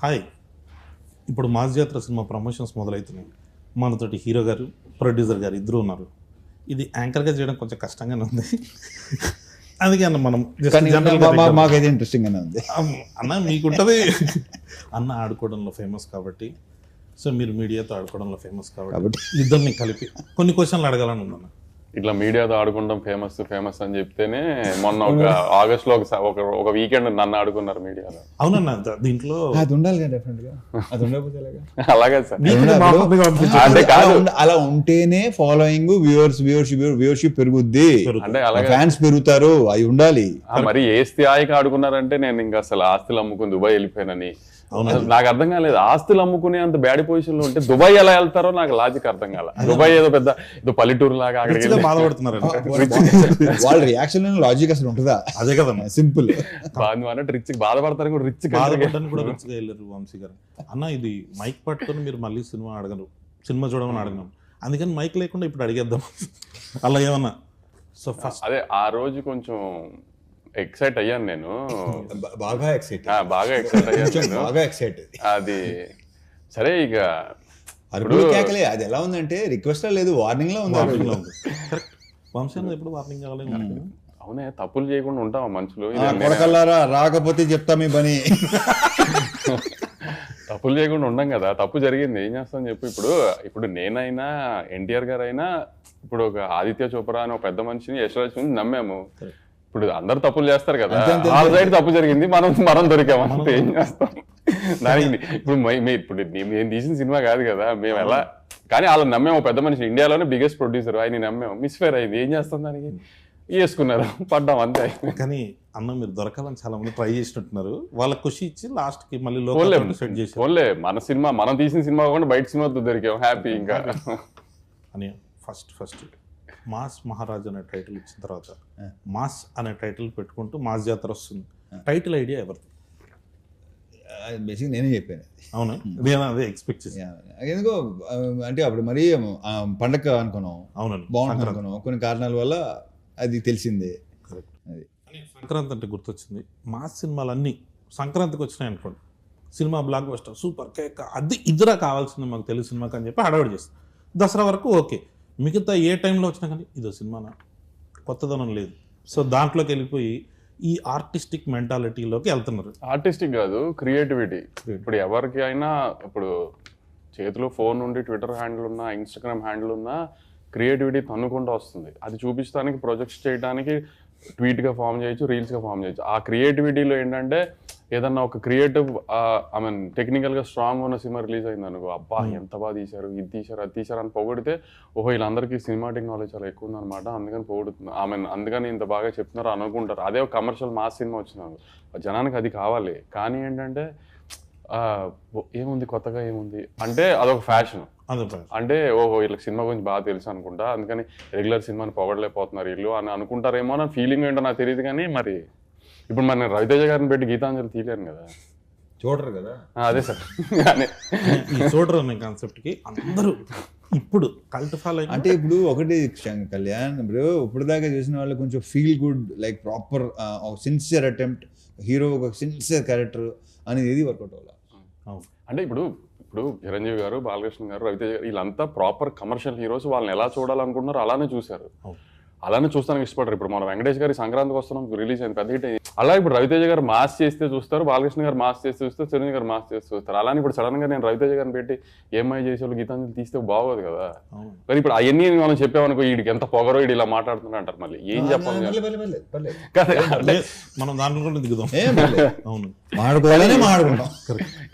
Hi, ఇప్పుడు mass జాతర cinema promotions మొదలవుతున్నాయి. మనతోటి హీరో గారు, ప్రొడ్యూసర్ గారు ఇద్దరు ఉన్నారు. ఇది యాంకర్గా చేయడం కొంచెం కష్టంగానే ఉంది. అందుకే అన్న మనం మాకైతే ఇంట్రెస్టింగ్ గానే ఉంది. అన్న మీకుంటుంది అన్న ఆడుకోవడంలో ఫేమస్ కాబట్టి, సో మీరు మీడియాతో ఆడుకోవడంలో ఫేమస్ కాబట్టి ఇద్దరిని కలిపి కొన్ని క్వశ్చన్లు అడగాలని ఉందన్న. ఇట్లా మీడియాతో ఆడుకుంటాం ఫేమస్ అని చెప్తేనే మొన్న ఒక ఆగస్ట్ లో ఒక వీకెండ్ నన్ను ఆడుకున్నారు మీడియాలో. అవునన్న, దీంట్లో అది ఉండాలి కదా, డెఫినెట్ గా. అది ఉండకపోతే అలాగే సార్, అంటే అలా ఉంటేనే ఫాలోయింగ్, వ్యూవర్షిప్ పెరుగుద్ది, అంటే అలాగే ఫ్యాన్స్ పెరుగుతారు, అవి ఉండాలి. మరి ఏ స్థాయికి ఆడుకున్నారంటే నేను ఇంకా అసలు ఆస్తులు అమ్ముకుని దుబాయ్ వెళ్ళిపోయానని. నాకు అర్థం కాలేదు, ఆస్తులు అమ్ముకునే అంత బ్యాడ్ పొజిషన్ లో ఉంటే దుబాయ్ ఎలా వెళ్తారో నాకు లాజిక్ అర్థం కాల. దుబాయ్ ఏదో పెద్ద పల్లెటూరు లాగా అక్కడికి బాధపడుతున్నారు. వాళ్ళ రియాక్షన్ లాజిక్ అసలు ఉంటుందా? అదే కదా సింపుల్. రిచ్ బాధపడతారు కూడా, రిచ్ కూడా రిచ్గా వెళ్ళారు వంశీ గారు. అన్న ఇది మైక్ పట్టుకొని మీరు మళ్ళీ సినిమా అడగరు, సినిమా చూడమని అడగను, అందుకని మైక్ లేకుండా ఇప్పుడు అడిగేద్దాం అలా ఏమన్నా. సో ఫస్ట్ అదే ఆ రోజు కొంచెం ఎక్సైట్ అయ్యాను నేను, బాగా ఎక్సైట్ అయ్యాను. అది సరే, ఇక కేకలే. అది ఎలా ఉందంటే రిక్వెస్ట్ లేదు, వార్నింగ్ లో ఉంది. వంశీ ఎప్పుడు వార్నింగ్ కావాలి. అవునే, తప్పులు చేయకుండా ఉంటావా మనుషులు? రాకపోతే చెప్తా మీ పని. తప్పులు చేయకుండా ఉండం కదా, తప్పు జరిగింది ఏం చేస్తాం చెప్పు. ఇప్పుడు నేనైనా ఎన్టీఆర్ గారు అయినా, ఇప్పుడు ఒక ఆదిత్య చోప్రా అని ఒక పెద్ద మనిషిని, యశ్వరాజ్ నమ్మాము. ఇప్పుడు అందరు తప్పులు చేస్తారు కదా, వాళ్ళ సైడ్ తప్పు జరిగింది, మనం దొరికాము, అంతే. ఏం చేస్తాం దానికి? ఇప్పుడు నేను తీసిన సినిమా కాదు కదా, మేము ఎలా, కానీ వాళ్ళని నమ్మాము. పెద్ద మనిషి, ఇండియాలోనే బిగ్గెస్ట్ ప్రొడ్యూసర్, ఆయన నమ్మాము. మిస్ఫేర్ అయింది, ఏం చేస్తాం దానికి? వేసుకున్నారు, పడ్డాం, అంతే. కానీ అన్న మీరు దొరకాలని చాలా మంది ట్రై చేసినట్టున్నారు, వాళ్ళ ఖుషి ఇచ్చి లాస్ట్ కి మళ్ళీ సెట్ చేసి ఓన్లే మన సినిమా, మనం తీసిన సినిమా కాకుండా బయట సినిమాతో దొరికాం, హ్యాపీ. ఇంకా అని ఫస్ట్ మాస్ మహారాజ్ అనే టైటిల్ ఇచ్చిన తర్వాత మాస్ అనే టైటిల్ పెట్టుకుంటూ మాస్ జాతర వస్తుంది. టైటిల్ ఐడియా ఎవరిది? బేసిక్ నేనే చెప్పాను. అవునా? నేను అదే ఎక్స్పెక్ట్ చేశాను. ఎందుకో అంటే అప్పుడు మరీ పండగ అనుకున్నాం, అవునండి, బాగుంటుంది అనుకున్నాం. కొన్ని కారణాల వల్ల అది తెలిసిందే. అది సంక్రాంతి అంటే గుర్తొచ్చింది. మాస్ సినిమాలన్నీ సంక్రాంతికి వచ్చినాయి అనుకోండి, cinema block buster, super cake, అది ఇద్దరా కావాల్సింది మాకు తెలుగు సినిమాకి అని చెప్పి హడావిడి చేస్తాం. దసరా వరకు ఓకే, మిగతా ఏ టైంలో వచ్చినా కానీ ఇదో సినిమానా, కొత్తదనం లేదు. సో దాంట్లోకి వెళ్ళిపోయి ఈ ఆర్టిస్టిక్ మెంటాలిటీలోకి వెళ్తున్నారు. ఆర్టిస్టిక్ కాదు, క్రియేటివిటీ. ఇప్పుడు ఎవరికి అయినా, ఇప్పుడు చేతిలో ఫోన్ ఉండి ట్విట్టర్ హ్యాండిల్ ఉన్నా, ఇన్స్టాగ్రామ్ హ్యాండిల్ ఉన్నా, క్రియేటివిటీ తన్నుకుంటూ వస్తుంది. అది చూపించడానికి, ప్రొజెక్ట్స్ చేయడానికి ట్వీట్గా ఫామ్ చేయొచ్చు, రీల్స్గా ఫామ్ చేయొచ్చు. ఆ క్రియేటివిటీలో ఏంటంటే, ఏదన్నా ఒక క్రియేటివ్ ఐ మీన్ టెక్నికల్గా స్ట్రాంగ్ ఉన్న సినిమా రిలీజ్ అయింది అనుకో, అబ్బా ఎంత బాగా తీశారు, ఇది తీశారు, అది తీశారు అని పొగిడితే, ఓహో వీళ్ళందరికీ సినిమాటిక్ నాలెడ్జ్ చాలా ఎక్కువ ఉందన్నమాట, అందుకని పొగుడుతుంది, ఐ మీన్ అందుకని ఇంత బాగా చెప్తున్నారు అనుకుంటారు. అదే ఒక కమర్షియల్ మాస్ సినిమా వచ్చినారు, జనానికి అది కావాలి. కానీ ఏంటంటే ఏముంది కొత్తగా, ఏముంది అంటే అదొక ఫ్యాషన్. అంటే ఓహో వీళ్ళకి సినిమా గురించి బాగా తెలుసు అనుకుంటా, అందుకని రెగ్యులర్ సినిమాని పొగడలేకపోతున్నారు వీళ్ళు అని అనుకుంటారేమో నా ఫీలింగ్ ఏంటో నాకు తెలియదు. కానీ మరి ఇప్పుడు మన రవితేజ గారిని పెట్టి గీతాంజలి తీయలేను కదా, చూడరు కదా. అదే సార్, చూడరు అనే కాన్సెప్ట్కి అందరూ ఇప్పుడు కల్ట్ ఫాలో. అంటే ఇప్పుడు ఒకటి కళ్యాణ్, ఇప్పుడు దాకా చూసిన వాళ్ళు కొంచెం feel good, like proper sincere attempt, hero ఒక సిన్సియర్ క్యారెక్టర్ అనేది ఏది వర్కౌట్ అవ్వాలి. అంటే ఇప్పుడు చిరంజీవి గారు, బాలకృష్ణ గారు, రవితేజ గారు, వీళ్ళంతా ప్రాపర్ కమర్షియల్ హీరోస్. వాళ్ళని ఎలా చూడాలనుకుంటున్నారు అలానే చూశారు, అలానే చూస్తానికి ఇష్టపడరు. ఇప్పుడు మన వెంకటేష్ గారి సంక్రాంతికి వస్తున్నాం, రిలీజ్ అయింది, పెద్ద హిట్ అయింది. అలా ఇప్పుడు రవితేజ గారు మాస్ చేస్తే చూస్తారు, బాలకృష్ణ గారు మాస్ చేస్తే చూస్తారు, చిరంజీవి గారు మాస్ చేస్తే చూస్తారు. అలానే ఇప్పుడు సడన్ గా నేను రవితేజ గారిని పెట్టి ఏమై చేసేవాళ్ళు గీతాంజలి తీస్తే బాగోదు కదా. కానీ ఇప్పుడు అవన్నీ మనం చెప్పామనుకో, వీడికి ఎంత పొగరో, వీడు ఇలా మాట్లాడుతున్నా అంటారు, మళ్ళీ ఏం చెప్పాలి. మనం దాంట్లో కూడా దిగుదాం,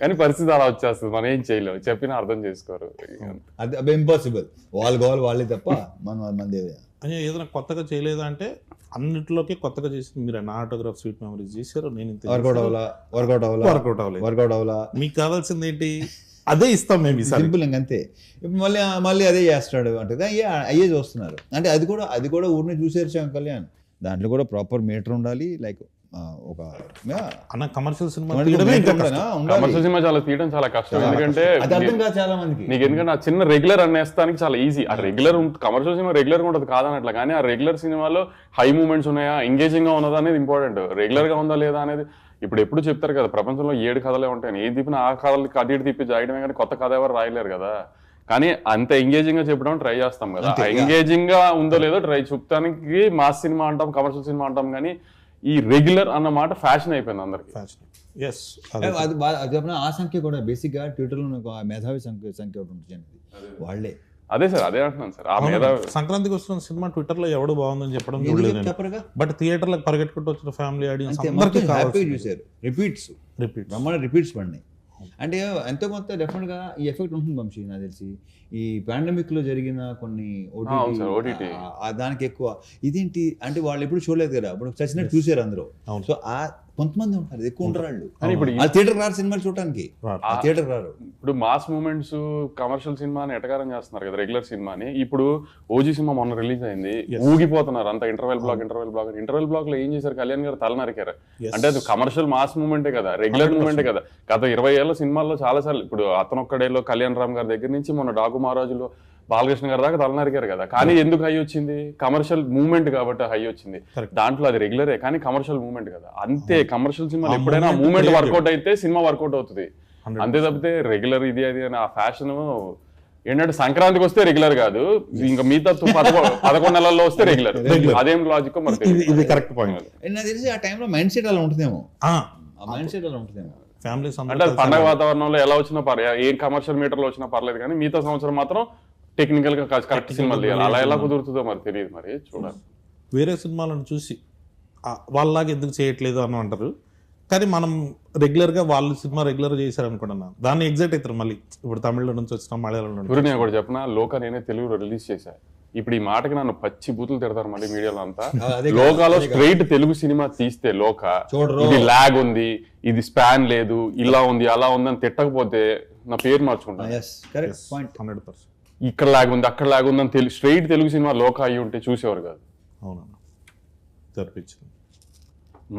కానీ పరిస్థితి అలా వచ్చేస్తుంది, మనం ఏం చేయలేము, చెప్పినా అర్థం చేసుకోరు. అది ఇంపాసిబుల్, వాళ్ళు కావాలి వాళ్ళే తప్ప మన అని. ఏదైనా కొత్తగా చేయలేదా అంటే అన్నింటిలోకి కొత్తగా చేసి మీరు నా ఆటోగ్రాఫ్ స్వీట్ మెమరీస్ చేశారు, నేను వర్కౌట్ అవ్వలేదు. మీకు కావాల్సింది ఏంటి, అదే ఇస్తాం మేము, సింపుల్ అంతే. ఇప్పుడు మళ్ళీ అదే చేస్తాడు అంటే అయ్యే చూస్తున్నారు. అంటే అది కూడా ఊరిని చూసేసాం కళ్యాణ్, దాంట్లో కూడా ప్రాపర్ మీటర్ ఉండాలి. లైక్ ఒక కమర్షియల్ సినిమా చాలా తీయడం చాలా కష్టం, ఎందుకంటే చాలా మందికి నీకు ఎందుకంటే ఆ చిన్న రెగ్యులర్ అనేస్తానికి చాలా ఈజీ. ఆ రెగ్యులర్ కమర్షియల్ సినిమా రెగ్యులర్ గా ఉంటుంది కాదనట్లా, కానీ ఆ రెగ్యులర్ సినిమాలో హై మూమెంట్స్ ఉన్నాయా, ఎంగేజింగ్ గా ఉన్నదా అనేది ఇంపార్టెంట్. రెగ్యులర్ గా ఉందా లేదా అనేది ఇప్పుడు ఎప్పుడు చెప్తారు కదా ప్రపంచంలో 7 కథలే ఉంటాయని, ఏ తిప్పిన ఆ కథలకి అటు ఇటు తిప్పి జాయడమే కానీ కొత్త కథ ఎవరు రాయలేరు కదా. కానీ అంత ఎంగేజింగ్ గా చెప్పడం ట్రై చేస్తాం కదా, ఎంగేజింగ్ గా ఉందో లేదో ట్రై చూపడానికి మాస్ సినిమా అంటాం, కమర్షియల్ సినిమా అంటాం, కానీ ఈ రెగ్యులర్ అన్న మాట ఫ్యాషన్ అయిపోయింది అందరికి. అది ఆ సంఖ్య కూడా బేసిక్ గా ట్విట్టర్ లో మేధావి సంఖ్య ఒకటి ఉంటుంది వాళ్ళే. అదే సార్, అదే అంటున్నాను సార్. ఆ మీద సంక్రాంతికి వస్తున్న సినిమా ట్విట్టర్ లో ఎవడు బాగుందని చెప్పడం చూడలేదు, బట్ థియేటర్ లో పరిగెట్టుకుంటూ వచ్చిన ఫ్యామిలీ ఆడియన్స్ అందరికీ చూసారు. రిపీట్స్ పడినాయి. అంటే ఎంతో కొంత డెఫినెట్ గా ఈ ఎఫెక్ట్ ఉంటుంది వంశీ నాకు తెలిసి. ఈ పాండమిక్ లో జరిగిన కొన్ని ఓటీటీ దానికి ఎక్కువ ఇదేంటి అంటే వాళ్ళు ఎప్పుడు చూడలేదు కదా, ఇప్పుడు చచ్చినట్టు చూసారు అందరూ. సో ఆ కొంతమంది ఉంటారు, ఎక్కువ ఉంటారు వాళ్ళు. ఇప్పుడు థియేటర్ రారు సినిమాలు చూడటానికి, థియేటర్ రారు. ఇప్పుడు మాస్ మూమెంట్స్ కమర్షియల్ సినిమాని ఎటకారం చేస్తున్నారు కదా రెగ్యులర్ సినిమాని. ఇప్పుడు ఓజీ సినిమా మొన్న రిలీజ్ అయింది, ఊగిపోతున్నారు అంత ఇంటర్వెల్ బ్లాక్ లో ఏం చేశారు, కళ్యాణ్ గారు తల నరికారు. అంటే అది కమర్షియల్ మాస్ మూమెంటే కదా, రెగ్యులర్ మూమెంటే కదా. గత 20 ఏళ్ళ సినిమాల్లో చాలా సార్లు, ఇప్పుడు అతనొక్కడేలో కళ్యాణ్ రామ్ గారి దగ్గర నుంచి మొన్న డాకు మహారాజులో బాలకృష్ణ గారి దాకా తల నరికారు కదా. కానీ ఎందుకు హై వచ్చింది, కమర్షియల్ మూవ్మెంట్ కాబట్టి హై వచ్చింది. దాంట్లో అది రెగ్యులరే కానీ కమర్షియల్ మూవ్మెంట్ కదా. అంతే, కమర్షియల్ సినిమా ఎప్పుడైనా మూవ్మెంట్ వర్కౌట్ అయితే సినిమా వర్కౌట్ అవుతుంది, అంతే తప్పితే రెగ్యులర్ ఇది అది అని ఆ ఫ్యాషన్ ఏంటంటే సంక్రాంతికి వస్తే రెగ్యులర్ కాదు, ఇంకా మిగతా 11 నెలల్లో వస్తే రెగ్యులర్. అదేం లాజిక్ ఇది కరెక్ట్ పాయింట్. నాకు తెలిసి ఆ టైంలో మైండ్ సెట్ అలా ఉంటుందేమో, మైండ్ సెట్ అలా ఉంటుందేమో. ఫ్యామిలీస్ అంటే పండగ వాతావరణంలో ఎలా వచ్చినా పర్లేదు, ఏ కమర్షియల్ మీటర్ లో వచ్చినా పర్లేదు, కానీ మిగతా సంవత్సరం మాత్రం టెక్నికల్ గా కరెక్ట్ సినిమాలు తీయాలి. అలా ఎలా కుదురుతుందో మరి తెలియదు, మరి చూడాలి. వేరే సినిమాలను చూసి వాళ్ళలాగా ఎందుకు చేయట్లేదు అని అంటారు, కానీ మనం రెగ్యులర్గా వాళ్ళు సినిమా రెగ్యులర్ చేశారు అనుకుంటున్నాను, దాన్ని ఎగ్జైట్ అవుతారు. మళ్ళీ ఇప్పుడు తమిళ నుంచి వచ్చిన మలయాళం నుంచి. నేను కూడా చెప్పిన లోక నేనే తెలుగులో రిలీజ్ చేశా. ఇప్పుడు ఈ మాటకి నన్ను పచ్చి బూతులు తిడతారు మళ్ళీ మీడియాలో అంతా. లోకాలో స్ట్రైట్ తెలుగు సినిమా తీస్తే లోక ఇది లాగ్ ఉంది, ఇది స్పాన్ లేదు, ఇలా ఉంది అలా ఉంది అని తిట్టకపోతే నా పేరు మార్చుకుంటాను. 100% ఇక్కడ లాగ్ ఉంది అక్కడ లాగ్ ఉంది అని స్ట్రైట్ తెలుగు సినిమా లోక అయ్యి ఉంటే చూసేవారు కాదు. అవునన్నా జరిపించింది.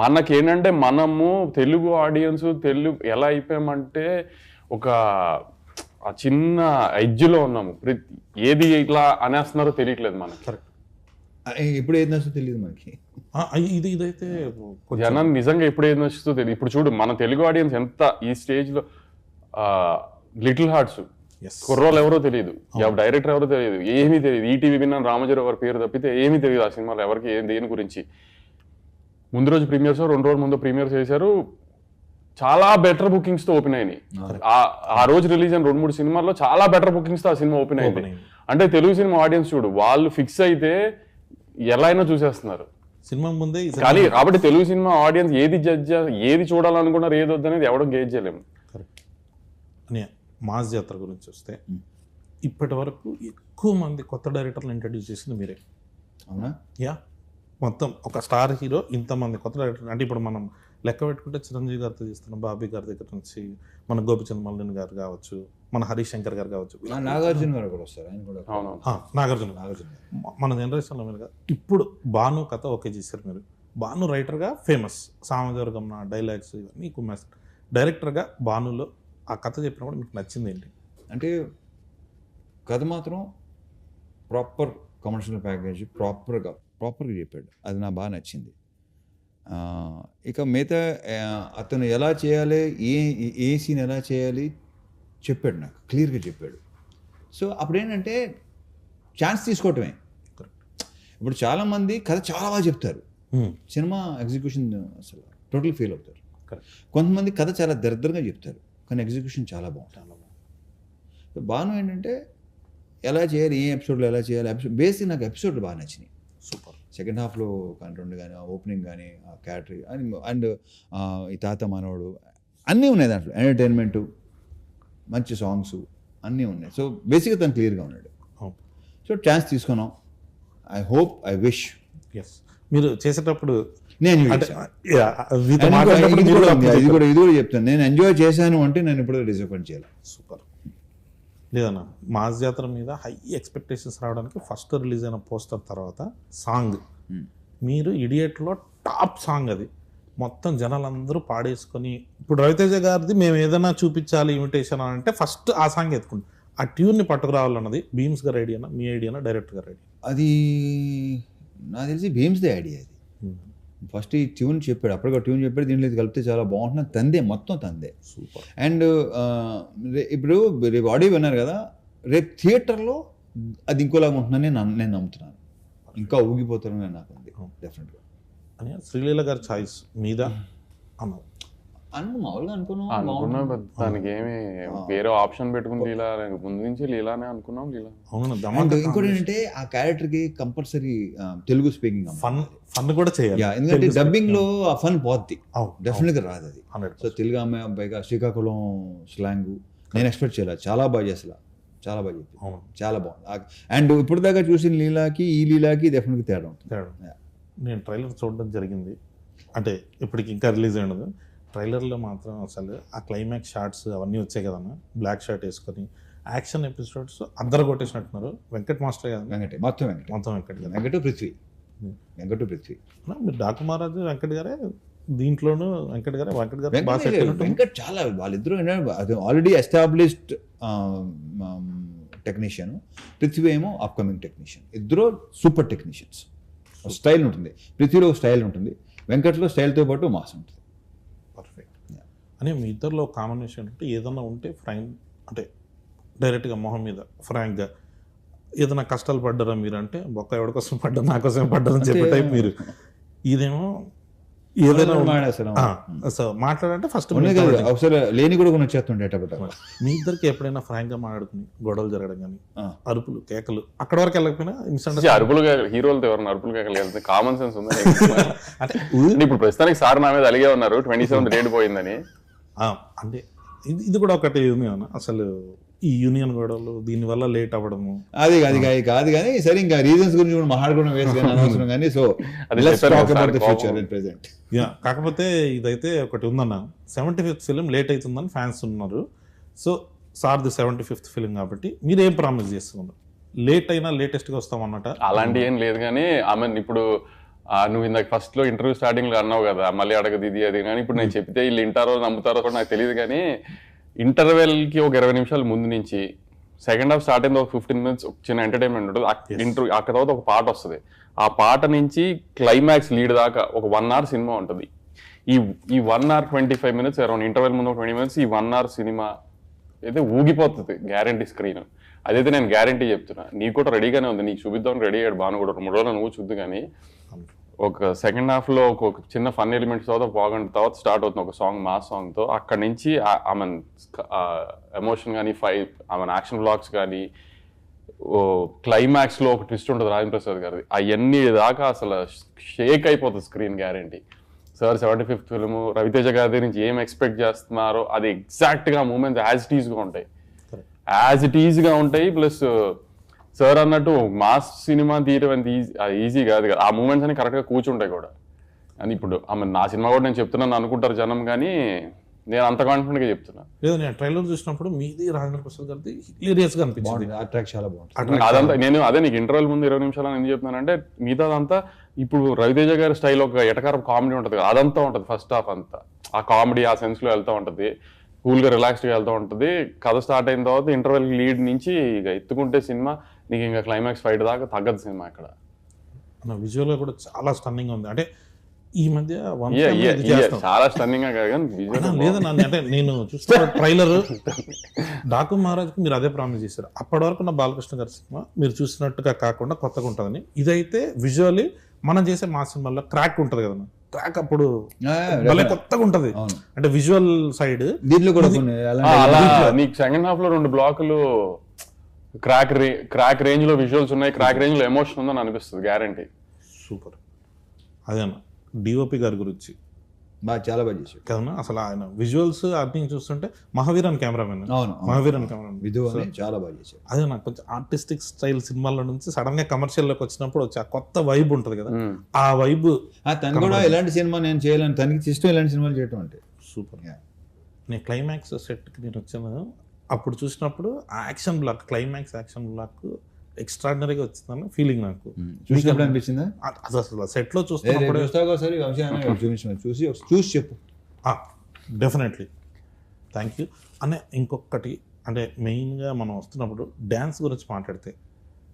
మనకేంటంటే మనము తెలుగు ఆడియన్స్ తెలుగు ఎలా అయిపోయామంటే ఒక ఆ చిన్న ఎడ్జ్లో ఉన్నాము, ఏది ఇట్లా అనేస్తున్నారో తెలియట్లేదు మనకి. ఇప్పుడు ఏది నచ్చుతో తెలియదు మనకి. ఇదైతే జనం నిజంగా ఎప్పుడు ఏది నచ్చుతో తెలియదు. ఇప్పుడు చూడు మన తెలుగు ఆడియన్స్ ఎంత ఈ స్టేజ్ లో లిటిల్ హార్ట్స్ కుర్రోళ్ళు ఎవరో తెలియదు, డైరెక్టర్ ఎవరో తెలియదు, ఏమీ తెలియదు. ఈటీవీ విన్నాను రామజీరావు గారి పేరు తప్పితే ఏమీ తెలియదు ఆ సినిమాలో ఎవరికి దేని గురించి. ముందు రోజు ప్రీమియర్స్ 2 రోజుల ముందు ప్రీమియర్స్ చేశారు, చాలా బెటర్ బుకింగ్స్ తో ఓపెన్ అయినాయి. ఆ రోజు రిలీజ్ అయిన 2-3 సినిమాల్లో చాలా బెటర్ బుకింగ్స్ తో ఆ సినిమా ఓపెన్ అయింది. అంటే తెలుగు సినిమా ఆడియన్స్ చూడు వాళ్ళు ఫిక్స్ అయితే ఎలా అయినా చూసేస్తున్నారు సినిమా ముందే. కానీ కాబట్టి తెలుగు సినిమా ఆడియన్స్ ఏది చూడాలనుకున్నారు ఏది వద్దనేది ఎవడో గేజ్ చేయలేము. మాస్ జాతర గురించి వస్తే ఇప్పటి వరకు ఎక్కువ మంది కొత్త డైరెక్టర్లు ఇంట్రడ్యూస్ చేసింది మీరే. అవునా? యా, మొత్తం ఒక స్టార్ హీరో ఇంతమంది కొత్త డైరెక్టర్. అంటే ఇప్పుడు మనం లెక్క పెట్టుకుంటే చిరంజీవి గారితో తీస్తున్నాం, బాబీ గారి దగ్గర నుంచి మన గోపిచంద్ మల్లిన్ గారు కావచ్చు, మన హరీష్ శంకర్ గారు కావచ్చు, నాగార్జున గారు కూడా వస్తారు. నాగార్జున మన జనరేషన్లో మీరుగా ఇప్పుడు భాను కథ ఓకే చేశారు మీరు. భాను రైటర్గా ఫేమస్, సామజవర్గం డైలాగ్స్ ఇవన్నీ కుమ్మేస్తారు. డైరెక్టర్గా భానులో ఆ కథ చెప్పినప్పుడు మీకు నచ్చింది ఏంటి? అంటే కథ మాత్రం ప్రాపర్ కమర్షియల్ ప్యాకేజ్ ప్రాపర్గా చెప్పాడు, అది నాకు బాగా నచ్చింది. ఇక మిగతా అతను ఎలా చేయాలి, ఏ సీన్ ఎలా చేయాలి చెప్పాడు, నాకు క్లియర్గా చెప్పాడు. సో అప్పుడేంటంటే ఛాన్స్ తీసుకోవటమే. ఇప్పుడు చాలామంది కథ చాలా బాగా చెప్తారు, సినిమా ఎగ్జిక్యూషన్ అసలు టోటల్ ఫెయిల్ అవుతారు. కొంతమంది కథ చాలా దరిద్రంగా చెప్తారు కానీ ఎగ్జిక్యూషన్ చాలా బాగుంటుంది. బాను ఏంటంటే ఎలా చేయాలి, ఏ ఎపిసోడ్లో ఎలా చేయాలి, బేసిక్ నాకు ఎపిసోడ్లు బాగా నచ్చినాయి. సూపర్. సెకండ్ హాఫ్లో కంటెంట్ కానీ ఓపెనింగ్ కానీ క్యాటరీ అండ్ ఈ తాత మనోడు అన్నీ ఉన్నాయి దాంట్లో, ఎంటర్టైన్మెంటు మంచి సాంగ్స్ అన్నీ ఉన్నాయి. సో బేసిక్గా తను క్లియర్గా ఉన్నాడు. సో ఛాన్స్ తీసుకున్నాం. I hope, I wish. Yes, మీరు చేసేటప్పుడు నేను ఇది కూడా చెప్తాను, నేను ఎంజాయ్ చేశాను అంటే నేను ఇప్పుడు డిసప్పాయింట్ చేయాలి. సూపర్. లేదన్నా మాస్ జాతర మీద హై ఎక్స్పెక్టేషన్స్ రావడానికి ఫస్ట్ రిలీజ్ అయిన పోస్టర్ తర్వాత సాంగ్, మీరు ఇడియట్లో టాప్ సాంగ్ అది, మొత్తం జనాలందరూ పాడేసుకొని, ఇప్పుడు రవితేజ గారిది మేము ఏదైనా చూపించాలి ఇమిటేషన్ అని అంటే ఫస్ట్ ఆ సాంగ్ ఎత్తుకుంటాం. ఆ ట్యూన్ని పట్టుకురావాలన్నది భీమ్స్ గారి ఐడియానా, మీ ఐడియానా, డైరెక్టర్ గారి ఐడియా? అది నాకు తెలిసి భీమ్స్దే ఐడియా. అది ఫస్ట్ ఈ ట్యూన్ చెప్పాడు, అప్పటికి ట్యూన్ చెప్పాడు, దీంట్లో ఇది కలిపితే చాలా బాగుంటుంది, తందే మొత్తం తందే. సూపర్. అండ్ ఇప్పుడు రేపు ఆడియో విన్నారు కదా, రేపు థియేటర్లో అది ఇంకోలాగా ఉంటుందని నేను నమ్ముతున్నాను. ఇంకా ఊగిపోతారని నాకు ఉంది డెఫినెట్గా. అని శ్రీలీల గారి చాయిస్ మీద అన్నారు మామూలుగా అనుకున్నాం, దానికి ఏమి వేరే ఆప్షన్ పెట్టుకుని లీలా ముందు నుంచి లీలానే అనుకున్నాం. లీలా అవును. ఇంకోటి ఏంటంటే ఆ క్యారెక్టర్కి కంపల్సరీ తెలుగు స్పీకింగ్ ఫన్ కూడా చేయాలి. ఎందుకంటే డబ్బింగ్ లో ఆ ఫన్ పోద్ది, డెఫినెట్గా రాదు అది. సో తెలుగు ఆమె పైగా శ్రీకాకుళం స్లాంగ్ నేను ఎక్స్పెక్ట్ చేయలేదు, చాలా బాగా చేసలా, చాలా బాగా చెప్పి, చాలా బాగుంది. అండ్ ఇప్పుడు దాకా చూసిన లీలాకి ఈ లీలాకి డెఫినెట్గా తేడా ఉంటుంది. నేను ట్రైలర్ చూడడం జరిగింది, అంటే ఇప్పటికి ఇంకా రిలీజ్ అయినది. ట్రైలర్లో మాత్రం అసలు ఆ క్లైమాక్స్ షార్ట్స్ అవన్నీ వచ్చాయి కదన్నా, బ్లాక్ షర్ట్ వేసుకొని యాక్షన్ ఎపిసోడ్స్ అందరు కొట్టేసినట్టున్నారు. వెంకట్ మాస్టర్ కదా, మొత్తం వెంకట్ పృథ్వీ. మీరు డాకు మహారాజు వెంకట్ గారే దీంట్లోనూ, వెంకట్ గారు వెంకట్ చాలా, వాళ్ళిద్దరూ ఆల్రెడీ ఎస్టాబ్లిష్డ్ టెక్నీషియన్, పృథ్వీ ఏమో అప్కమింగ్ టెక్నీషియన్. ఇద్దరు సూపర్ టెక్నీషియన్స్. స్టైల్ ఉంటుంది, పృథ్వీలో స్టైల్ ఉంటుంది, వెంకట్లో స్టైల్తో పాటు మాస్ ఉంటుంది. పర్ఫెక్ట్. అని మీ ఇద్దరిలో కాంబినేషన్ అంటే ఏదన్నా ఉంటే అంటే డైరెక్ట్గా మొహం మీద ఫ్రాంక్గా ఏదైనా కష్టాలు పడ్డారా మీరు అంటే, బొక్క ఎవరి కోసం పడ్డా, నా కోసం పడ్డారని చెప్పే టైప్ మీరు. ఇదేమో ఏదైనా మాట్లాడంటే ఫస్ట్ లేని కూడా వచ్చేస్తుండే. మీ ఇద్దరికి ఎప్పుడైనా ఫ్రాంక్ గా మాట్లాడుకుని గొడవలు జరగడం కానీ, అరుపులు కేకలు అక్కడ వరకు వెళ్ళకపోయినా అరుపులు హీరోలతో ఎవరైనా అరుపులు కేకలు కామన్ సెన్స్ ఉంది అంటే ఇప్పుడు ప్రస్తుతానికి సార్ నా మీద అలిగే ఉన్నారు 27 డేట్ పోయిందని. అంటే ఇది కూడా ఒకటి ఉంది అన్న, అసలు ఈ యూనియన్ గొడవలు దీనివల్ల లేట్ అవ్వడము అది కాదు కానీ సరే, ఇంకా రీజన్స్ గురించి కూడా మాట్లాడుకోవడం వేస్ట్ కానీ అనవసరం కానీ. సో కాకపోతే ఇదైతే ఒకటి ఉందన్న, 75th ఫిలిం లేట్ అవుతుందని ఫ్యాన్స్ ఉన్నారు. సో సార్ది 75th ఫిలిం కాబట్టి మీరు ఏం ప్రామిస్ చేస్తున్నారు? లేట్ అయినా లేటెస్ట్గా వస్తామన్నట అలాంటి ఏం లేదు కానీ, ఆమె ఇప్పుడు నువ్వు ఇందాక ఫస్ట్ లో ఇంటర్వ్యూ స్టార్టింగ్ లో అన్నావు కదా, మళ్ళీ అడగదు ఇది అది కానీ, ఇప్పుడు నేను చెప్తే వీళ్ళు వింటారో నమ్ముతారో కూడా నాకు తెలియదు కానీ, ఇంటర్వెల్కి ఒక 20 నిమిషాల ముందు నుంచి సెకండ్ హాఫ్ స్టార్ట్ అయింది, ఒక 15 minutes చిన్న ఎంటర్టైన్మెంట్ ఉంటుంది. ఇంటర్వ్యూ అక్కడ తర్వాత ఒక పాట వస్తుంది, ఆ పాట నుంచి క్లైమాక్స్ లీడ్ దాకా ఒక 1 hour సినిమా ఉంటుంది. ఈ 1 hour 25 minutes అరౌండ్, ఇంటర్వెల్ ముందు 20 minutes, ఈ 1 hour సినిమా అయితే ఊగిపోతుంది గ్యారంటీ స్క్రీన్. అదైతే నేను గ్యారంటీ చెప్తున్నా. నీకు కూడా రెడీగానే ఉంది, నీకు చూపిద్దామని రెడీ అయ్యాడు బాను కూడా, 3 రోజులు నువ్వు చూద్దు. కానీ ఒక సెకండ్ హాఫ్ లో ఒక చిన్న ఫన్ ఎలిమెంట్స్ తర్వాత బాగుంటుంది, తర్వాత స్టార్ట్ అవుతుంది ఒక సాంగ్, మాస్ సాంగ్ తో. అక్కడి నుంచి ఆమె ఎమోషన్ కానీ, ఆమె యాక్షన్ బ్లాగ్స్ కానీ, క్లైమాక్స్ లో ఒక ట్విస్ట్ ఉంటుంది రాజేంద్ర ప్రసాద్ గారిది, అవన్నీ దాకా అసలు షేక్ అయిపోతుంది screen guarantee. Sir 75th film, Ravi Teja గారి నుంచి ఏం ఎక్స్పెక్ట్ చేస్తున్నారో అది ఎగ్జాక్ట్ గా మూమెంట్స్ యాజ్ ఇట్ ఈజ్ గా ఉంటాయి. ప్లస్ సార్ అన్నట్టు మాస్ సినిమా తీయడం అంత ఈజీ కాదు కదా, ఆ మూమెంట్స్ అని కరెక్ట్ గా కూర్చుంటాయి కూడా. అని ఇప్పుడు నా సినిమా కూడా నేను చెప్తున్నాను అనుకుంటారు జనం, కానీ నేను అంత కాన్ఫిడెంట్ గా చెప్తున్నా. లేదు, నేను ట్రైలర్ చూసినప్పుడు మీది రాజేంద్ర ప్రసాద్ గారిది హిలేరియస్ గా అనిపించింది, చాలా బాగుంది. అదంతా నేను అదే నీకు ఇంటర్వెల్ ముందు 20 నిమిషాలు ఎందుకు చెప్తున్నానంటే, మిగతాదంతా ఇప్పుడు రవితేజ గారి స్టైల్ ఒక ఎటకారం కామెడీ ఉంటుంది కదా, అదంతా ఉంటుంది. ఫస్ట్ హాఫ్ అంతా ఆ కామెడీ ఆ సెన్స్ లో వెళ్తూ ఉంటుంది, కూల్ గా రిలాక్స్డ్ గా వెళ్తూ ఉంటుంది. కథ స్టార్ట్ అయిన తర్వాత ఇంటర్వెల్ లీడ్ నుంచి ఇక ఎత్తుకుంటే సినిమా నీకు ఇంకా క్లైమాక్స్ ఫైట్ దాకా తగ్గదు సినిమా. ఇక్కడ విజువల్ గా కూడా చాలా స్టన్నింగ్ ఉంది. అంటే ఈ మధ్య చాలా స్టన్నింగ్ గా కాదు లేదన్నా, అంటే నేను చూస్తున్న ట్రైలర్ డాకు మహారాజ్కి మీరు అదే ప్రామిస్ చేశారు. అప్పటి వరకు నా బాలకృష్ణ గారి సినిమా మీరు చూసినట్టుగా కాకుండా కొత్తగా ఉంటుందని. ఇదైతే విజువల్లీ మనం చేసే మా సినిమాలో క్రాక్ ఉంటుంది కదన్నా, క్రాక్ అప్పుడు భలే కొత్తగా ఉంటది. అంటే విజువల్ సైడ్ దీంట్లో కూడా నీకు సెకండ్ హాఫ్ లో 2 బ్లాకులు క్రాక్ రేంజ్ లో విజువల్స్ ఉన్నాయి, క్రాక్ రేంజ్ లో ఎమోషన్ ఉందని అనిపిస్తుంది గ్యారంటీ. సూపర్. అదేనా డిఓపి గారి గురించి చాలా బాగా చేశాడు కదన్నా. అసలు ఆయన విజువల్స్ అన్ని చూస్తుంటే మహావీరన్ కెమెరామెన్, మహావీరన్ కెమెరామెన్ చాలా బాగా చేశాడు. అదే నాకు కొంచెం ఆర్టిస్టిక్ స్టైల్ సినిమాల నుంచి సడన్ గా కమర్షియల్ లోకి వచ్చినప్పుడు వచ్చి ఆ కొత్త వైబ్ ఉంటది కదా, ఆ వైబ్ తను కూడా ఎలాంటి సినిమా నేను చేయాలని, తనకి ఇష్టం ఇలాంటి సినిమాలు చేయటం అంటే. సూపర్. నేను క్లైమాక్స్ సెట్కి నేను వచ్చాను, అప్పుడు చూసినప్పుడు ఆ action block, climax action block ఎక్స్ట్రాడినరీగా వచ్చిందని ఫీలింగ్ నాకు. చూసినప్పుడు అనిపించిందా? అసలు సెట్ లో చూస్తున్నప్పుడు చూసి చెప్పు. Definitely, thank you. అనే ఇంకొకటి అంటే మెయిన్గా మనం వస్తున్నప్పుడు డ్యాన్స్ గురించి మాట్లాడితే,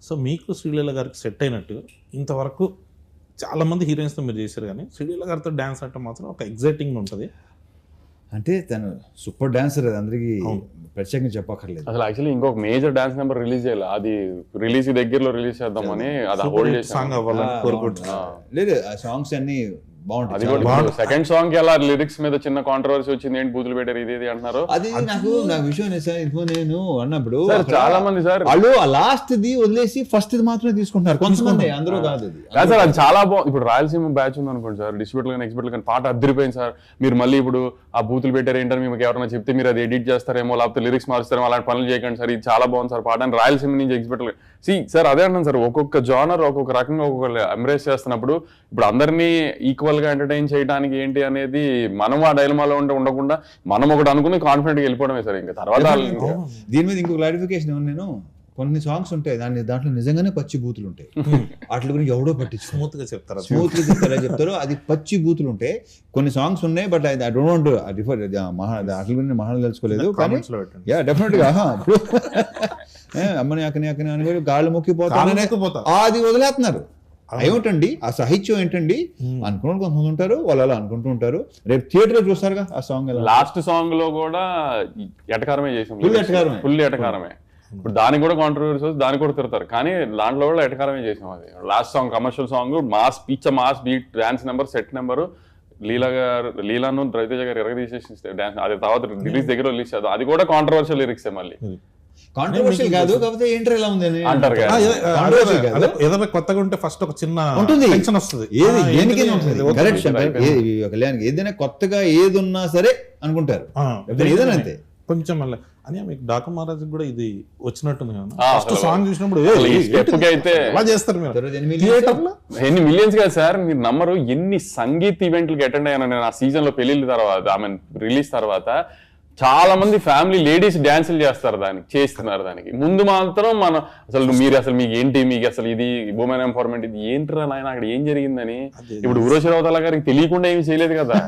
సో మీకు శ్రీలీల గారికి సెట్ అయినట్టు ఇంతవరకు చాలా మంది హీరోయిన్స్తో మీరు చేశారు, కానీ శ్రీలీల గారితో డ్యాన్స్ అంటే మాత్రం ఒక ఎగ్జైటింగ్ ఉంటుంది. అంటే తను సూపర్ డాన్సర్, అది అందరికీ ప్రత్యేకంగా చెప్పక్కర్లేదు. అసలు యాక్చువల్లీ ఇంకొక మేజర్ డాన్స్ నెంబర్ రిలీజ్ చేయాలి, అది రిలీజ్ దగ్గరలో రిలీజ్ చేద్దామని అది హోల్డ్ చేసాం. సాంగ్ అవ్వాలని కోరుకుంటున్నా. లేదు ఆ సాంగ్స్ అన్ని అది బాగుంటాయి. కూడా సెకండ్ సాంగ్ కి అలా లిరిక్స్ మీద చిన్న కాంట్రవర్సీ వచ్చింది, ఏంటి బూతులు పెట్టారు ఇది అంటున్నారు. అది నాకు విషయం నేను అన్నప్పుడు చాలా మంది సార్ వాళ్ళు ఆ లాస్ట్ ది వదిలేసి ఫస్ట్ ది మాత్రమే తీసుకుంటున్నారు కొంతమంది, అందరూ కాదు. అది సార్ అది చాలా బాగుంది. ఇప్పుడు రాయలసీమ బ్యాచ్ ఉంది అనుకోండి సార్, డిస్ట్రిబ్యూటర్ కానీ ఎక్స్పర్ట్ కానీ పాట అద్దరిపోయింది సార్, మీరు మళ్ళీ ఇప్పుడు ఆ బూతులు పెట్టారు ఏంటని మీకు ఎవరైనా చెప్తే మీరు అది ఎడిట్ చేస్తారేమో, లేకపోతే లిరిక్స్ మారుస్తారేమో, అలాంటి పనులు చేయకండి సార్, ఇది చాలా బాగుంది సార్ పాట అని రాయలసీమ నుంచి ఎక్స్పర్ట్. సార్ అదే అంటాను సార్, ఒక్కొక్క జానర్ ఒక్కొక్క రకంగా ఒక్కొక్క ఎంబ్రేస్ చేస్తున్నప్పుడు ఇప్పుడు అందరినీ ఈక్వల్ గా ఎంటర్టైన్ చేయడానికి ఏంటి అనేది మనం ఆ డైలమాలో ఉండకుండా మనం ఒకటి అనుకుని కాన్ఫిడెంట్ గా వెళ్ళిపోవడమే సార్. ఇంకా తర్వాత దీని మీద ఇంకో క్లారిఫికేషన్ ఏమన్నా, నేను కొన్ని సాంగ్స్ ఉంటాయి దాంట్లో నిజంగానే పచ్చి బూతులు ఉంటాయి, వాటి గురించి ఎవడో పట్టించు స్మూత్ గా చెప్తారు, స్మూత్ గా చెప్తారు, అది పచ్చి బూతులు ఉంటాయి. కొన్ని సాంగ్స్ ఉన్నాయి, but I don't want refer వాటి గురించి మహాన్ తెలుసుకోలేదు, కానీ యా డెఫినెట్ గా అమ్మని అక్కని అక్కని అని గాళ్ళు మొక్కిపోతా అది వదిలేస్తున్నారు. ఏమిటండి ఆ సాహిత్యం ఏంటండి అనుకున్న కొంతమంది ఉంటారు, వాళ్ళు అలా అనుకుంటూ ఉంటారు. రేపు థియేటర్ లో చూస్తారుగా ఆ సాంగ్, లాస్ట్ సాంగ్ లో కూడా ఎటకారమే చేసాం, ఫుల్ ఎటకారమే. ఇప్పుడు దానికి కూడా కాంట్రవర్సీ వస్తుంది, దానికి కూడా తిడతారు, కానీ దాంట్లో కూడా ఎటకారమే చేసాం. అది last song commercial song, mass పిచ్చ mass beat, dance number, set number, లీలాను రవితేజ గారు ఎరగదీసేసి డాన్స్, అది తర్వాత రిలీజ్ దగ్గర రిలీజ్ చేద్దాం, అది కూడా కాంట్రవర్షియల్ లిరిక్స్ మళ్ళీ. కాంట్రవర్షియల్ కాదు, కాకపోతే ఏంటర్ ఎలా ఉంది అంటారు ఏదైనా కొత్తగా ఉంటే ఫస్ట్ ఒక చిన్న ఉంటుంది, టెన్షన్ వస్తుంది, కళ్యాణ్ ఏదైనా కొత్తగా ఏది ఉన్నా సరే అనుకుంటారు, ఏదైనా అంతే కొంచెం మళ్ళీ అని. మీకు డాకు మహారాజ్ కూడా ఇది వచ్చినట్టుంది కదా, ఫస్ట్ సాంగ్ చూసినప్పుడు అయితే అలా చేస్తారు మీరు ఎన్ని మిలియన్స్ కదా సార్, మీరు నమ్మరు ఎన్ని సంగీత్ ఈవెంట్లకి అటెండ్ అయ్యాను నేను ఆ సీజన్ లో పెళ్లిళ్ళ తర్వాత, ఐ మీన్ రిలీజ్ తర్వాత. చాలా మంది ఫ్యామిలీ లేడీస్ డాన్సులు చేస్తారు, చేస్తున్నారు. దానికి ముందు మాత్రం మనం అసలు మీకు ఏంటి, మీకు అసలు ఇది ఉమెన్ ఎంపవర్మెంట్, ఇది ఏంటి నాయన అక్కడ ఏం జరిగిందని. ఇప్పుడు ఉర్వశి రౌతల గారికి తెలియకుండా ఏమి చేయలేదు కదా,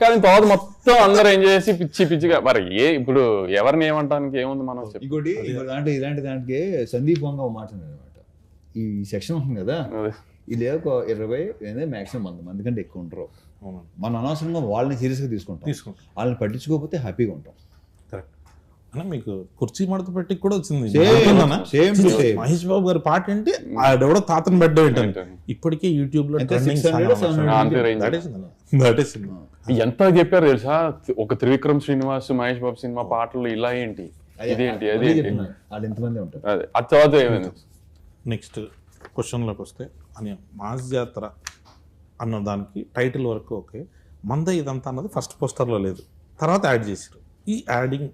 కానీ తర్వాత మొత్తం అందరూ ఏం చేసి పిచ్చిగా మరి ఇప్పుడు ఎవరిని ఏమంటానికి ఏముంది మనం. ఇంకోటి ఇలాంటి దానికి సందీప్ వంగ మాట్లాడారు అనమాట, ఈ సెక్షన్ ఉంటుంది కదా, ఇది ఒక 20 మాక్సిమం 100 మంది కంటే ఎక్కువ ఉంటారు. మనం అనవసరంగా వాళ్ళని సీరియస్గా తీసుకుంటాం, వాళ్ళని పట్టించుకోకపోతే హ్యాపీగా ఉంటాం. కరెక్ట్ అన్న. మీకు కుర్చీ మడత పెట్టి కూడా వచ్చింది మహేష్ బాబు గారి పాట ఏంటి, ఆడెవడో తాతను బెడ్ ఏంటంటే ఇప్పటికే యూట్యూబ్ లో ఎంత చెప్పారు తెలుసా, ఒక త్రివిక్రమ్ శ్రీనివాస్ మహేష్ బాబు సినిమా పాటలు ఇలా ఏంటి, ఇదేంటి, అదేంటి, అదే అది తర్వాత ఏమైంది. నెక్స్ట్ క్వశ్చన్లోకి వస్తే అని మాస్ జాతర అన్న దానికి టైటిల్ వరకు ఓకే, మంద ఇదంతా అన్నది ఫస్ట్ పోస్టర్లో లేదు, తర్వాత యాడ్ చేశారు. ఈ యాడింగ్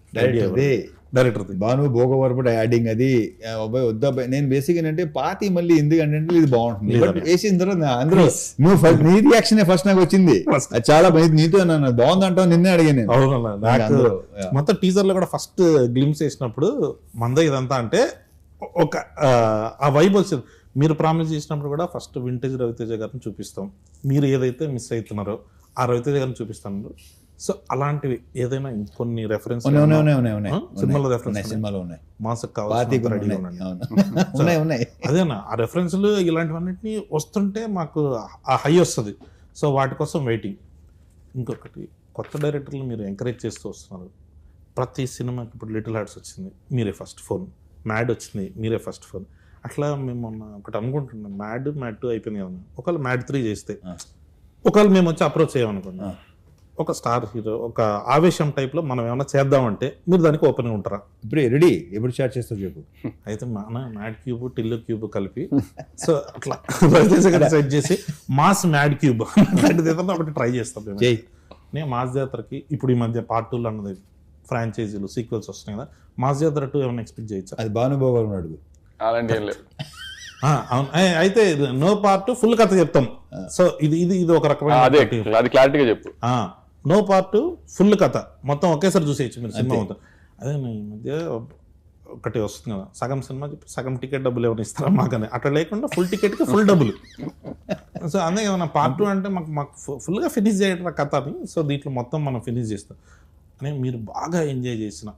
డైరెక్టర్ భాను భోగవరపుడు యాడింగ్ అది వద్దా. నేను బేసిక్ ఏంటంటే పాతి మళ్ళీ ఎందుకంటే ఇది బాగుంటుంది, వేసిన తర్వాత అందరూ నీ రియాక్షన్ ఫస్ట్ నాకు వచ్చింది, చాలా నీతో నన్ను బాగుందంటావు, నిన్నే అడిగాను నేను. అవునన్నా, మొత్తం టీజర్ లో కూడా ఫస్ట్ గ్లిమ్స్ వేసినప్పుడు మంద ఇదంతా అంటే ఒక ఆ వైబ్ వచ్చింది. మీరు ప్రామిస్ చేసినప్పుడు కూడా ఫస్ట్ వింటేజ్ రవితేజ గారిని చూపిస్తాం, మీరు ఏదైతే మిస్ అవుతున్నారో ఆ రవితేజ గారిని చూపిస్తాను. సో అలాంటివి ఏదైనా కొన్ని రెఫరెన్స్ సినిమాలో ఉన్నాయి, మాసకు కావాలి అదేనా ఆ రెఫరెన్స్లు ఇలాంటివన్నిటిని వస్తుంటే మాకు ఆ హై వస్తుంది. సో వాటి కోసం వెయిటింగ్. ఇంకొకటి కొత్త డైరెక్టర్లు మీరు ఎంకరేజ్ చేస్తూ వస్తున్నారు. ప్రతి సినిమాకి ఇప్పుడు లిటిల్ హార్ట్స్ వచ్చింది, మీరే ఫస్ట్ ఫోన్, మ్యాడ్ వచ్చింది, మీరే ఫస్ట్ ఫోన్. అట్లా మేము మొన్న ఒకటి అనుకుంటున్నాం, మ్యాడ్ 2 అయిపోయింది కదా, ఒకవేళ మ్యాడ్ 3 చేస్తే, ఒకవేళ మేము వచ్చి అప్రోచ్ చేయమనుకున్నాం, ఒక స్టార్ హీరో ఒక ఆవేశం టైప్లో మనం ఏమైనా చేద్దామంటే మీరు దానికి ఓపెన్గా ఉంటారా? ఇప్పుడు రెడీ, ఎప్పుడు స్టార్ట్ చేస్తారు చెప్పు. అయితే మన మ్యాడ్ క్యూబ్ టిల్లు క్యూబ్ కలిపి సో అట్లా సెట్ చేసి మాస్ మ్యాడ్ క్యూబ్ అలాంటిది ఏదన్నా ఒకటి ట్రై చేస్తాం నేను. మాస్ జాతరకి ఇప్పుడు ఈ మధ్య పార్ట్ 2 అన్నది ఫ్రాంచైజీలు సీక్వెల్స్ వస్తున్నాయి కదా, మాస్ జాతర 2 ఏమైనా ఎక్స్పెక్ట్ చేయొచ్చా? అది భానుభావు అడుగు. అలాంటి ఏం లేదు. అయితే నో పార్ట్ ఫుల్ కథ చెప్తాం. సో ఇది ఒక రకమైన అది క్లారిటీగా చెప్పు. నో పార్ట్ ఫుల్ కథ మొత్తం ఒకేసారి చూసేయచ్చు మీరు సినిమా మొత్తం. అదే ఈ మధ్య ఒకటి వస్తుంది కదా, సగం సినిమా చెప్పి సగం టికెట్ డబ్బులు ఏమైనా ఇస్తారా మాకని, అట్లా లేకుండా ఫుల్ టికెట్కి ఫుల్ డబ్బులు. సో అందుకే ఏమన్నా పార్ట్ 2 అంటే మాకు ఫుల్గా ఫినిష్ చేయడం కథ అని. సో దీంట్లో మొత్తం మనం ఫినిష్ చేస్తాం అని. మీరు బాగా ఎంజాయ్ చేసిన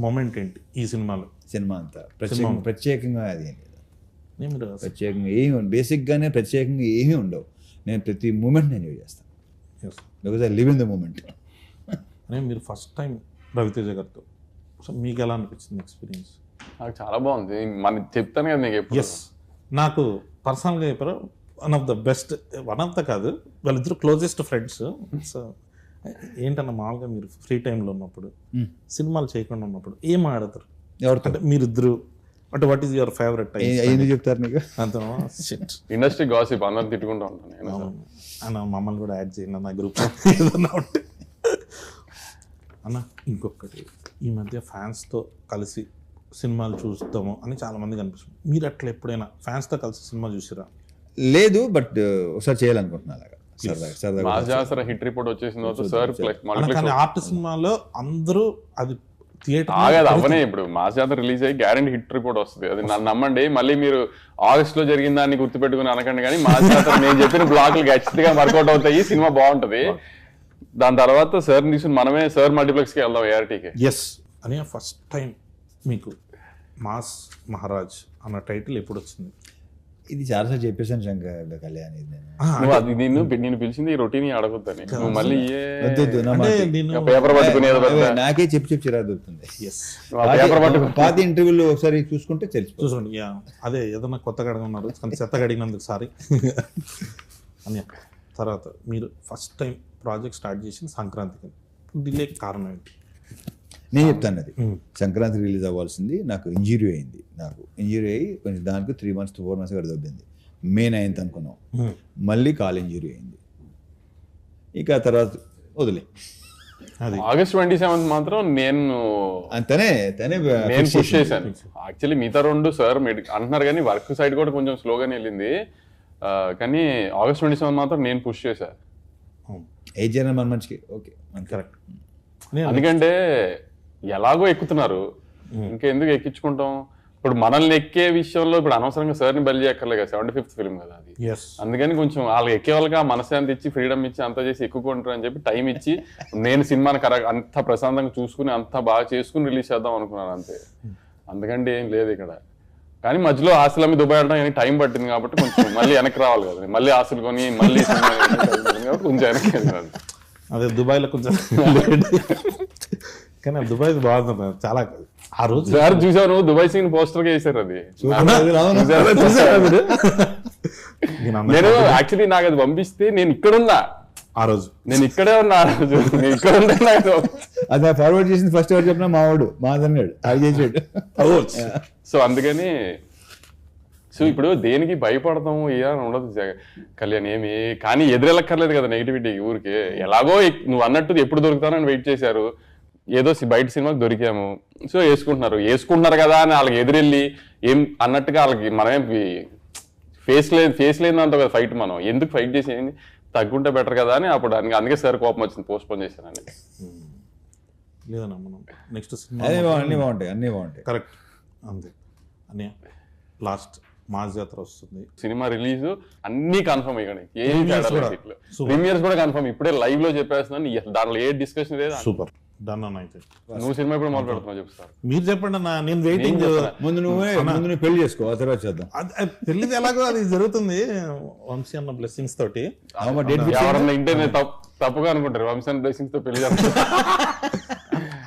మొమెంట్ ఏంటి ఈ సినిమాలో? సినిమా అంతా ప్రత్యేకంగా అది మీరు ప్రత్యేకంగా ఏమి బేసిక్గానే ప్రత్యేకంగా ఏమీ ఉండవు. నేను ప్రతి మూమెంట్ ఎంజాయ్ చేస్తాను yes. Because I live in the moment. అనే మీరు ఫస్ట్ టైం రవితేజ గారితో సో మీకు ఎలా అనిపించింది ఎక్స్పీరియన్స్? నాకు చాలా బాగుంది. మన చెప్తాను కదా నీకు ఎప్పుడు. ఎస్, నాకు పర్సనల్గా చెప్పారు one of the best, one of the కాదు, వాళ్ళిద్దరు క్లోజెస్ట్ ఫ్రెండ్స్. సో ఏంటన్నా మామూలుగా మీరు ఫ్రీ టైంలో ఉన్నప్పుడు సినిమాలు చేయకుండా ఉన్నప్పుడు ఏం ఆడతారు? ఎవరితో అంటే మీరిద్దరు అంటే what is your favourite time? ఎందుకు చెప్తారు నీకు? అంత షిట్ ఇండస్ట్రీ గాసిప్ అందరు తిట్టుకుంటూ ఉంటాను నేను. అన్న మమ్మల్ని కూడా యాడ్ చేయండి అన్న గ్రూప్ ఏదన్నా ఉంటే. అన్న ఇంకొకటి, ఈ మధ్య ఫ్యాన్స్తో కలిసి సినిమాలు చూస్తాము అని చాలా మంది కనిపిస్తుంది. మీరు అట్లా ఎప్పుడైనా ఫ్యాన్స్తో కలిసి సినిమా చూసిరా? లేదు, బట్ ఒకసారి చేయాలనుకుంటున్నా అలాగా సరదాగా సరదాగా. మాస్ జాతర హిట్ రిపోర్ట్ వచ్చేసిన తర్వాత సార్ అన్న, కానీ ఆర్ట్ సినిమాలో అందరూ అది థియేటర్ ఆగదు అవనే. ఇప్పుడు మాస్ జాతర రిలీజ్ అయ్యి గ్యారెంటీ హిట్ రిపోర్ట్ వస్తుంది, అది నన్ను నమ్మండి. మళ్ళీ మీరు ఆగస్ట్ లో జరిగిన దాన్ని గుర్తుపెట్టుకుని అనకండి, కానీ మాస్ జాతర నేను చెప్పిన బ్లాక్లు ఖచ్చితంగా వర్కౌట్ అవుతాయి, సినిమా బాగుంటది. దాని తర్వాత సార్ తీసుకుని మనమే సార్ మల్టీప్లెక్స్ కి వెళ్దాం ఏఆర్టీకి. ఎస్ అని ఫస్ట్ టైం మీకు మాస్ మహారాజ్ అన్న టైటిల్ ఎప్పుడు వచ్చింది? ఇది చాలాసార్లు చెప్పేసాను శంకర్ కళ్యాణ్. ఇది నేను నువ్వు అది నేను పిలిచింది ఈ రొటీన్ అడగొద్దని. నువ్వు మళ్ళీ వద్దొద్దు, నా మాట. పేపర్ పట్టుకునేది నాకే చెప్పి చిరా దొరుకుతుంది. ఎస్, పేపర్ పట్టుకు పాత ఇంటర్వ్యూలు ఒకసారి చూసుకుంటే తెలిసిపోతుంది. చూసుకోండి. యా, అదే ఏదన్నా కొత్తగా అడగన్నారు కానీ చెత్తగా అడిగినందుకు సారీ అని. తర్వాత మీరు ఫస్ట్ టైం ప్రాజెక్ట్ స్టార్ట్ చేసిన సంక్రాంతికి డిలే కారణం ఏంటి? నేను చెప్తాను. అది సంక్రాంతి రిలీజ్ అవ్వాల్సింది, నాకు ఇంజురీ అయింది. నాకు ఇంజురీ అయ్యి కొంచెం దానికి 3 months to 4 months కూడా దొబ్బింది. మే 9th అనుకున్నాం, మళ్ళీ కాల్ ఇంజురీ అయింది. ఇక తర్వాత వదిలే. అది ఆగస్ట్ 27th మాత్రం నేను తనే పుష్ చేశాను. యాక్చువల్లీ మిగతా 2 సార్ అంటున్నారు కానీ వర్క్ సైడ్ కూడా కొంచెం స్లోగానే వెళ్ళింది. కానీ ఆగస్ట్ 27th మాత్రం నేను పుష్ చేశాను. ఏ జనం మన మంచికి ఓకే కరెక్ట్. ఎందుకంటే ఎలాగో ఎక్కుతున్నారు, ఇంకెందుకు ఎక్కించుకుంటాం. ఇప్పుడు మనల్ని ఎక్కే విషయంలో ఇప్పుడు అనవసరంగా సార్ని బలి చేయక్కర్లే కదా, 75th ఫిల్మ్ కదా అది. అందుకని కొంచెం వాళ్ళకి ఎక్కే వాళ్ళకి ఆ మనశ్శాంతి ఇచ్చి ఫ్రీడమ్ ఇచ్చి అంతా చేసి ఎక్కుకుంటారు అని చెప్పి టైం ఇచ్చి నేను సినిమాని అంత ప్రశాంతంగా చూసుకుని అంత బాగా చేసుకుని రిలీజ్ చేద్దాం అనుకున్నాను అంతే. అందుకంటే ఏం లేదు ఇక్కడ. కానీ మధ్యలో ఆశలు అమ్మి దుబాయ్ వెళ్ళడం టైం పట్టింది కాబట్టి కొంచెం మళ్ళీ వెనక్కి రావాలి కదా, మళ్ళీ ఆశలు కొని మళ్ళీ సినిమా కాబట్టి కొంచెం వెనక్కి వెళ్ళాలి. అదే దుబాయ్లో కొంచెం కానీ దుబాయ్ బాగుంది చాలా. ఆ రోజు సార్ చూసాను దుబాయ్ సీన్ పోస్టర్ గా వేసారు. అది నేను యాక్చువల్లీ నాకు అది పంపిస్తే నేను ఇక్కడ ఉన్నా ఆ రోజు, నేను ఇక్కడే ఉన్నా ఆ రోజు, నేను ఇక్కడ ఉన్నా. అది ఫార్వర్డ్ చేసింది ఫస్ట్ ఎవరు చెప్పినా మావాడు మాదన్నాడు అది చేసాడు. సో అందుకని సో ఇప్పుడు దేనికి భయపడతాము ఏదని ఉండదు కళ్యాణ్ ఏమి. కానీ ఎదురెళ్ళక్కర్లేదు కదా నెగిటివిటీ ఊరికి. ఎలాగో నువ్వు అన్నట్టు ఎప్పుడు దొరుకుతానని వెయిట్ చేశారు, ఏదో బయట సినిమాకి దొరికాము, సో వేసుకుంటున్నారు కదా అని వాళ్ళకి ఎదురెళ్ళి ఏం అన్నట్టుగా వాళ్ళకి మనమే ఫేస్ లేదంత కదా ఫైట్. మనం ఎందుకు ఫైట్ చేసేది, తగ్గుంటే బెటర్ కదా అని అప్పుడు అందుకే సార్ కోపం వచ్చింది, పోస్ట్ పోన్ చేశానండి. లేదన్నా మనం నెక్స్ట్ సినిమా అన్నీ బాగుంటాయి కరెక్ట్ అంతే అని. లాస్ట్ మాస్ జాతర వస్తుంది, సినిమా రిలీజ్ అన్ని కన్ఫర్మ్ అయ్యాయి, ప్రీమియర్స్ కూడా కన్ఫర్మ్. ఇప్పుడే లైవ్ లో చెప్పేస్తున్నాను, దాంట్లో ఏ డిస్కషన్ లేదు. సూపర్ డన్ అన్న. అయితే నువ్వు సినిమా ఇప్పుడు మొదలు పెడుతున్నావు చెప్తారు. మీరు చెప్పండి అన్న, నేను వెయిటింగ్. ముందు నువ్వు పెళ్లి చేసుకో, ఆ తర్వాత చేద్దాం. పెళ్లిది ఎలాగో అది జరుగుతుంది వంశీ అన్న బ్లెస్సింగ్స్ తోటి. ఎవరన్నా ఇంటే తప్పుగా అనుకుంటారు వంశీ అన్న బ్లెస్సింగ్స్ తో పెళ్లి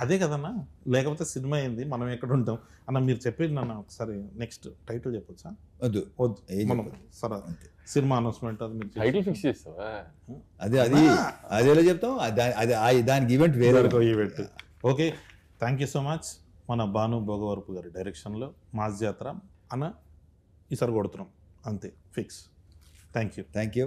అదే కదన్నా, లేకపోతే సినిమా అయింది మనం ఎక్కడ ఉంటాం అన్న. మీరు చెప్పేది నన్ను ఒకసారి నెక్స్ట్ టైటిల్ చెప్పొచ్చా? వద్దు మనం సరే సినిమా అనౌన్స్మెంట్ అది మీరు టైటిల్ ఫిక్స్ చేస్తావా? అది ఎలా చెప్తాం, దానికి ఈవెంట్ వేరే event. Okay, thank you so much. మన భాను భోగవరపు గారి డైరెక్షన్లో మాస్ జాతర అన్న ఈసారి కొడుతున్నాం అంతే ఫిక్స్. Thank you.